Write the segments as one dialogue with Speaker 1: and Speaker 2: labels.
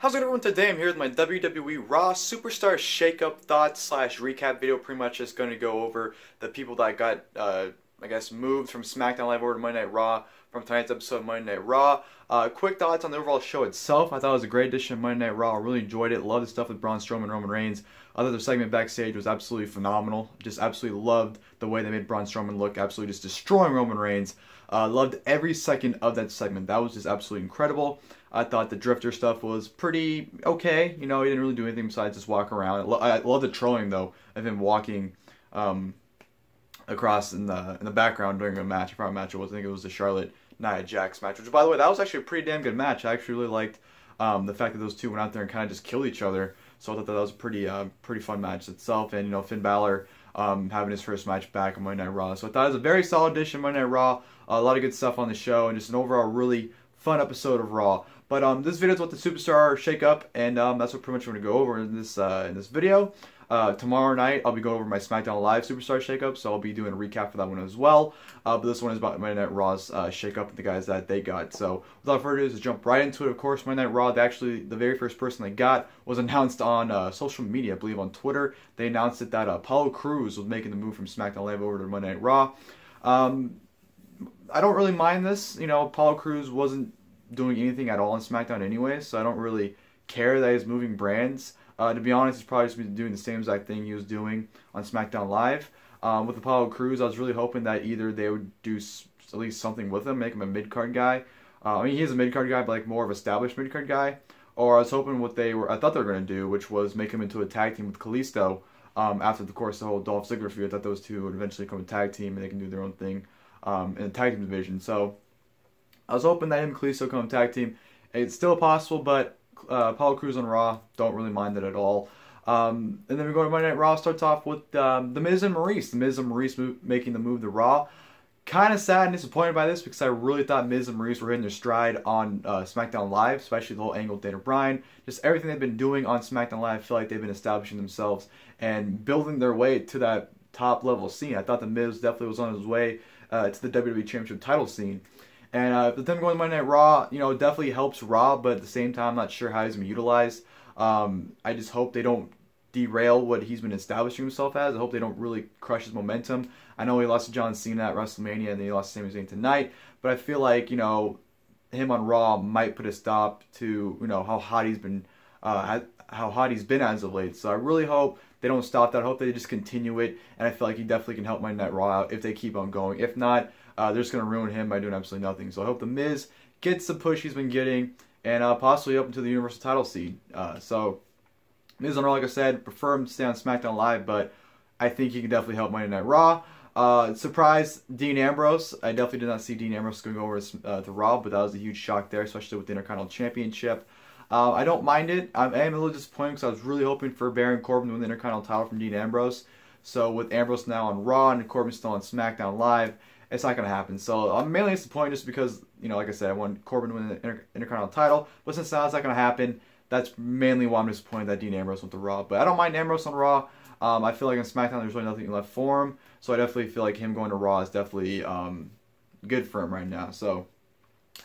Speaker 1: How's it going, everyone? Today I'm here with my WWE Raw Superstar Shakeup Thoughts slash recap video. Pretty much just going to go over the people that got, I guess, moved from SmackDown Live over to Monday Night Raw from tonight's episode of Monday Night Raw. Quick thoughts on the overall show itself. I thought it was a great addition of Monday Night Raw. I really enjoyed it. Loved the stuff with Braun Strowman and Roman Reigns. The segment backstage was absolutely phenomenal. Just absolutely loved the way they made Braun Strowman look, absolutely just destroying Roman Reigns. Loved every second of that segment. That was just absolutely incredible. I thought the Drifter stuff was pretty okay. You know, he didn't really do anything besides just walk around. I love the trolling, though, of him walking across in the background during a match. I forgot what match it was. I think it was the Charlotte Nia Jax match, which, by the way, that was actually a pretty damn good match. I actually really liked the fact that those two went out there and kind of just killed each other. So I thought that was a pretty fun match itself. And, you know, Finn Balor having his first match back on Monday Night Raw. So I thought it was a very solid edition of Monday Night Raw. A lot of good stuff on the show, and just an overall really fun episode of Raw. But this video is about the Superstar Shakeup, and that's what pretty much we're going to go over in this video. Tomorrow night, I'll be going over my SmackDown Live Superstar Shakeup, so I'll be doing a recap for that one as well. But this one is about Monday Night Raw's Shakeup and the guys that they got. So without further ado, let's jump right into it. Of course, Monday Night Raw, the very first person they got was announced on social media, I believe on Twitter. They announced it that Apollo Crews was making the move from SmackDown Live over to Monday Night Raw. I don't really mind this. You know, Apollo Crews wasn't doing anything at all on SmackDown anyway, so I don't really care that he's moving brands. To be honest, he's probably just been doing the same exact thing he was doing on SmackDown Live. With Apollo Crews, I was really hoping that either they would do at least something with him, make him a mid-card guy. I mean, he is a mid-card guy, but like more of an established mid-card guy. Or I was hoping I thought they were going to do, which was make him into a tag team with Kalisto. After, of course, the whole Dolph Ziggler feud, I thought those two would eventually become a tag team and they can do their own thing in the tag team division. So I was hoping that him and Kalisto come tag team. It's still possible, but Apollo Crews on Raw, don't really mind it at all. And then we go to Monday Night Raw. Starts off with The Miz and Maurice. The Miz and Maurice making the move to Raw. Kind of sad and disappointed by this because I really thought Miz and Maurice were hitting their stride on SmackDown Live, especially the whole angle with Daniel Bryan. Just everything they've been doing on SmackDown Live, I feel like they've been establishing themselves and building their way to that top level scene. I thought the Miz definitely was on his way to the WWE Championship title scene. And with them going to Monday Night Raw, you know, it definitely helps Raw, but at the same time, I'm not sure how he's going to be utilized. I just hope they don't derail what he's been establishing himself as. I hope they don't really crush his momentum. I know he lost to John Cena at WrestleMania, and then he lost to Sami Zayn tonight, but I feel like, you know, him on Raw might put a stop to, you know, how hot he's been as of late. So I really hope they don't stop that. I hope they just continue it, and I feel like he definitely can help Monday Night Raw out if they keep on going. If not, they're just going to ruin him by doing absolutely nothing. So I hope The Miz gets the push he's been getting and possibly up into the Universal title seed. So Miz on Raw, like I said, prefer him to stay on SmackDown Live, but I think he can definitely help Monday Night Raw. Surprise, Dean Ambrose. I definitely did not see Dean Ambrose going over to Raw, but that was a huge shock there, especially with the Intercontinental Championship. I don't mind it. I am a little disappointed because I was really hoping for Baron Corbin to win the Intercontinental title from Dean Ambrose. So with Ambrose now on Raw and Corbin still on SmackDown Live, it's not going to happen. So I'm mainly disappointed just because, you know, like I said, I want Corbin to win the Intercontinental title. But since now it's not going to happen, that's mainly why I'm disappointed that Dean Ambrose went to Raw. But I don't mind Ambrose on Raw. I feel like on SmackDown there's really nothing left for him. So I definitely feel like him going to Raw is definitely good for him right now. So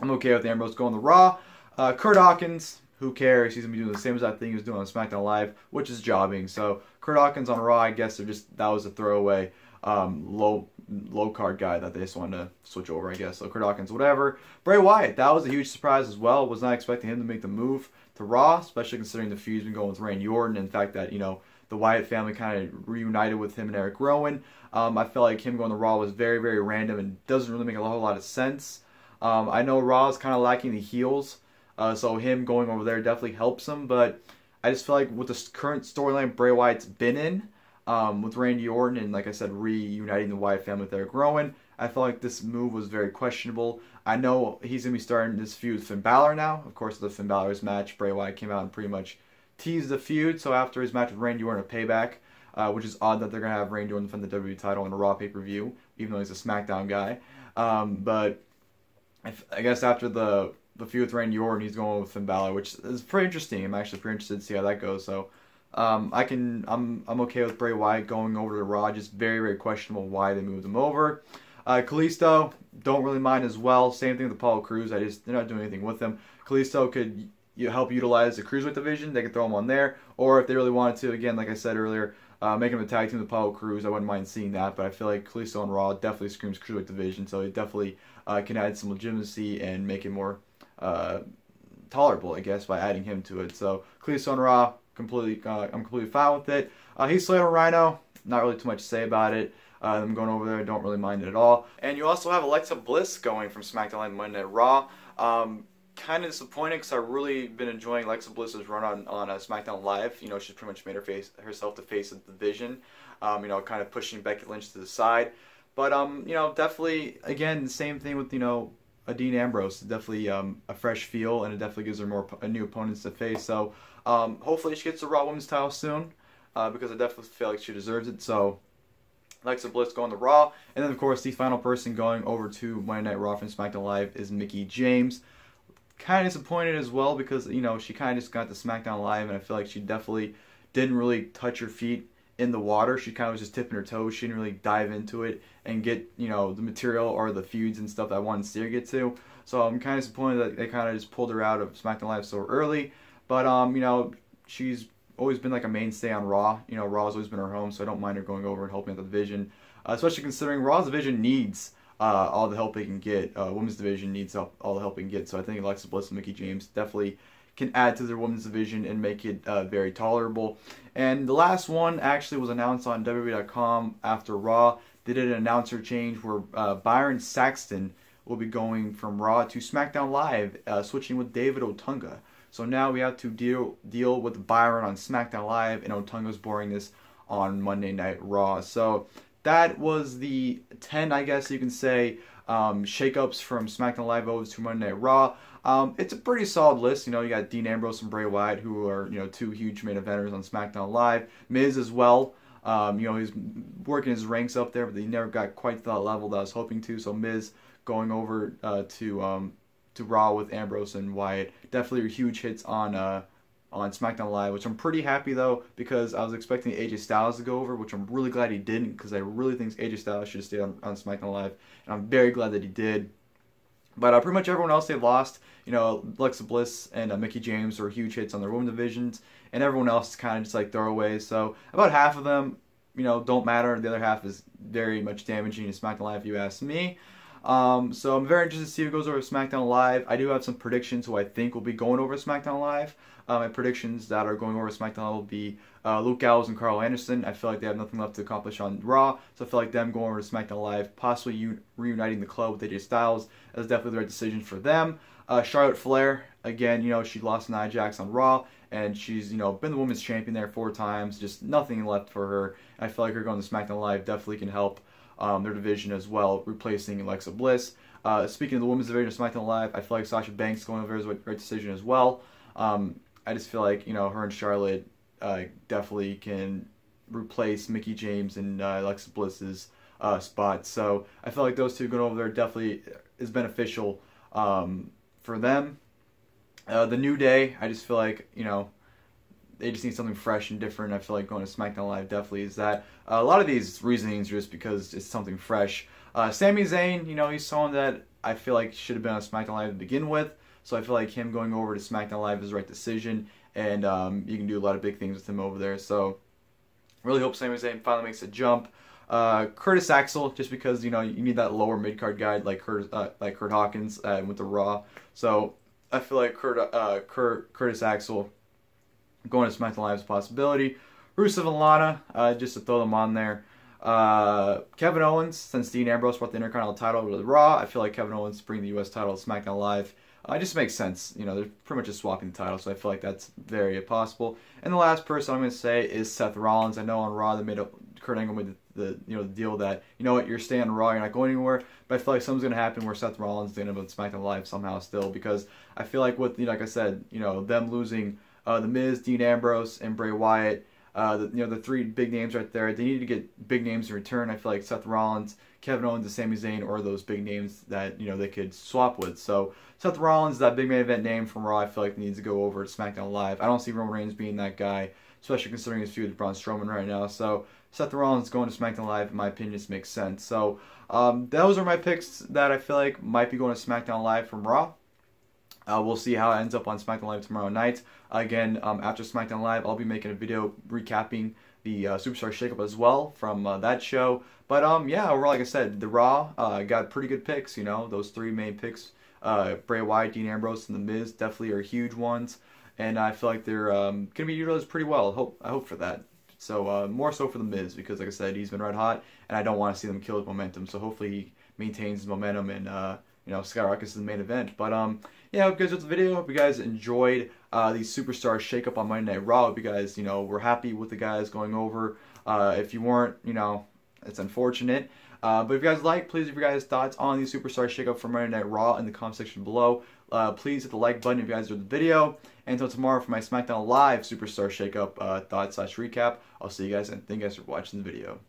Speaker 1: I'm okay with Ambrose going to Raw. Kurt Hawkins, who cares? He's going to be doing the same exact thing he was doing on SmackDown Live, which is jobbing. So Kurt Hawkins on Raw, I guess that was a throwaway low card guy that they just wanted to switch over, I guess. So Kurt Hawkins, whatever. Bray Wyatt, that was a huge surprise as well. Was not expecting him to make the move to Raw, especially considering the feud's been going with Randy Orton and the fact that, you know, the Wyatt family kind of reunited with him and Eric Rowan. I felt like him going to Raw was very, very random and doesn't really make a whole lot of sense. I know Raw is kind of lacking the heels, so him going over there definitely helps him, but I just feel like with the current storyline Bray Wyatt's been in, with Randy Orton and, like I said, reuniting the Wyatt family with Eric Rowan, I felt like this move was very questionable. I know he's going to be starting this feud with Finn Balor now. Of course, the Finn Balor's match, Bray Wyatt came out and pretty much teased the feud. So after his match with Randy Orton at Payback, which is odd that they're going to have Randy Orton defend the WWE title in a Raw pay-per-view, even though he's a SmackDown guy. But I guess after the feud with Randy Orton, he's going with Finn Balor, which is pretty interesting. I'm actually pretty interested to see how that goes. So I'm okay with Bray Wyatt going over to Raw. Just very, very questionable why they moved him over. Kalisto, don't really mind as well. Same thing with Apollo Crews. They're not doing anything with him. Kalisto could you help utilize the Cruiserweight division, they can throw them on there. Or if they really wanted to, again, like I said earlier, make them a tag team with Apollo Crews, I wouldn't mind seeing that. But I feel like Kalisto and Raw definitely screams Cruiserweight division, so it definitely can add some legitimacy and make it more tolerable, I guess, by adding him to it. So Kalisto and Raw, I'm completely fine with it. Heath Slater and Rhino, not really too much to say about it. Them going over there, I don't really mind it at all. And you also have Alexa Bliss going from SmackDown Live Monday Night Raw. Kind of disappointed because I've really been enjoying Alexa Bliss's run on SmackDown Live. You know, she's pretty much made herself the face of the division. You know, kind of pushing Becky Lynch to the side. But, you know, definitely, again, the same thing with, you know, Dean Ambrose. Definitely a fresh feel, and it definitely gives her more new opponents to face. So, hopefully she gets the Raw Women's title soon, because I definitely feel like she deserves it. So, Alexa Bliss going to Raw. And then, of course, the final person going over to Monday Night Raw from SmackDown Live is Mickie James. Kind of disappointed as well because, you know, she kind of just got to SmackDown Live, and I feel like she definitely didn't really touch her feet in the water. She kind of was just tipping her toes. She didn't really dive into it and get, you know, the material or the feuds and stuff that I wanted to see her get to. So I'm kind of disappointed that they kind of just pulled her out of SmackDown Live so early. But, you know, she's always been like a mainstay on Raw. You know, Raw's always been her home, so I don't mind her going over and helping out the division. Especially considering Raw's division needs all the help they can get. Women's division needs all the help they can get. So I think Alexa Bliss and Mickie James definitely can add to their women's division and make it very tolerable. And the last one actually was announced on WWE.com after Raw. They did an announcer change where Byron Saxton will be going from Raw to SmackDown Live, switching with David Otunga. So now we have to deal with Byron on SmackDown Live and Otunga's boring this on Monday Night Raw. So that was the 10, I guess you can say, shakeups from SmackDown Live over to Monday Night Raw. It's a pretty solid list. You know, you got Dean Ambrose and Bray Wyatt, who are, you know, two huge main eventers on SmackDown Live. Miz as well. You know, he's working his ranks up there, but he never got quite to that level that I was hoping to. So Miz going over to Raw with Ambrose and Wyatt. Definitely huge hits on SmackDown Live, which I'm pretty happy though, because I was expecting AJ Styles to go over, which I'm really glad he didn't, because I really think AJ Styles should have stayed on SmackDown Live, and I'm very glad that he did. But pretty much everyone else they've lost. You know, Alexa Bliss and Mickie James are huge hits on their women divisions, and everyone else is kind of just like throwaways. So about half of them, you know, don't matter. The other half is very much damaging to SmackDown Live, if you ask me. So I'm very interested to see who goes over to SmackDown Live. I do have some predictions who I think will be going over to SmackDown Live. My predictions that are going over to SmackDown Live will be Luke Gallows and Carl Anderson. I feel like they have nothing left to accomplish on Raw, so I feel like them going over to SmackDown Live, possibly reuniting the club with AJ Styles, is definitely the right decision for them. Charlotte Flair, again, you know, she lost Nia Jax on Raw, and she's, you know, been the women's champion there 4 times, just nothing left for her. I feel like her going to SmackDown Live definitely can help their division as well, replacing Alexa Bliss. Speaking of the women's division of SmackDown Live, I feel like Sasha Banks going over is a right decision as well. I just feel like, you know, her and Charlotte definitely can replace Mickie James and Alexa Bliss's spot. So I feel like those two going over there definitely is beneficial for them. The New Day, I just feel like, you know, they just need something fresh and different. I feel like going to SmackDown Live definitely is that. A lot of these reasonings are just because it's something fresh. Sami Zayn, you know, he's someone that I feel like should have been on SmackDown Live to begin with. So I feel like him going over to SmackDown Live is the right decision. And you can do a lot of big things with him over there. So really hope Sami Zayn finally makes a jump. Curtis Axel, just because, you know, you need that lower mid-card guy like Curt Hawkins with the Raw. So I feel like Curtis Axel going to SmackDown Live is a possibility. Rusev and Lana, just to throw them on there. Kevin Owens, since Dean Ambrose brought the Intercontinental title over to Raw, I feel like Kevin Owens bringing the U.S. title to SmackDown Live. It just makes sense. You know, they're pretty much just swapping the title, so I feel like that's very possible. And the last person I'm going to say is Seth Rollins. I know on Raw they made Kurt Angle made the deal that, you know what, you're staying on Raw, you're not going anywhere. But I feel like something's going to happen where Seth Rollins is going to be on SmackDown Live somehow still, because I feel like with, you know, like I said, you know, them losing The Miz, Dean Ambrose, and Bray Wyatt, the 3 big names right there, they need to get big names in return. I feel like Seth Rollins, Kevin Owens, and Sami Zayn are those big names that, you know, they could swap with. So Seth Rollins, that big main event name from Raw, I feel like needs to go over to SmackDown Live. I don't see Roman Reigns being that guy, especially considering his feud with Braun Strowman right now. So Seth Rollins going to SmackDown Live, in my opinion, just makes sense. So those are my picks that I feel like might be going to SmackDown Live from Raw. We'll see how it ends up on SmackDown Live tomorrow night. Again, after SmackDown Live, I'll be making a video recapping the Superstar Shakeup as well from that show. But yeah, overall, like I said, the Raw got pretty good picks. You know, those three main picks: Bray Wyatt, Dean Ambrose, and The Miz definitely are huge ones. And I feel like they're gonna be utilized pretty well. I hope for that. So more so for The Miz, because like I said, he's been red hot, and I don't want to see them kill his momentum. So hopefully he maintains his momentum and you know, skyrockets to the main event. But yeah, I hope you guys enjoyed the video. Hope you guys enjoyed the Superstar Shakeup on Monday Night Raw. Hope you guys, you know, were happy with the guys going over. If you weren't, you know, it's unfortunate. But if you guys like, please leave your guys' thoughts on the Superstar Shakeup from Monday Night Raw in the comment section below. Please hit the like button if you guys enjoyed the video. And until tomorrow for my SmackDown Live Superstar Shakeup thoughts / recap, I'll see you guys, and thank you guys for watching the video.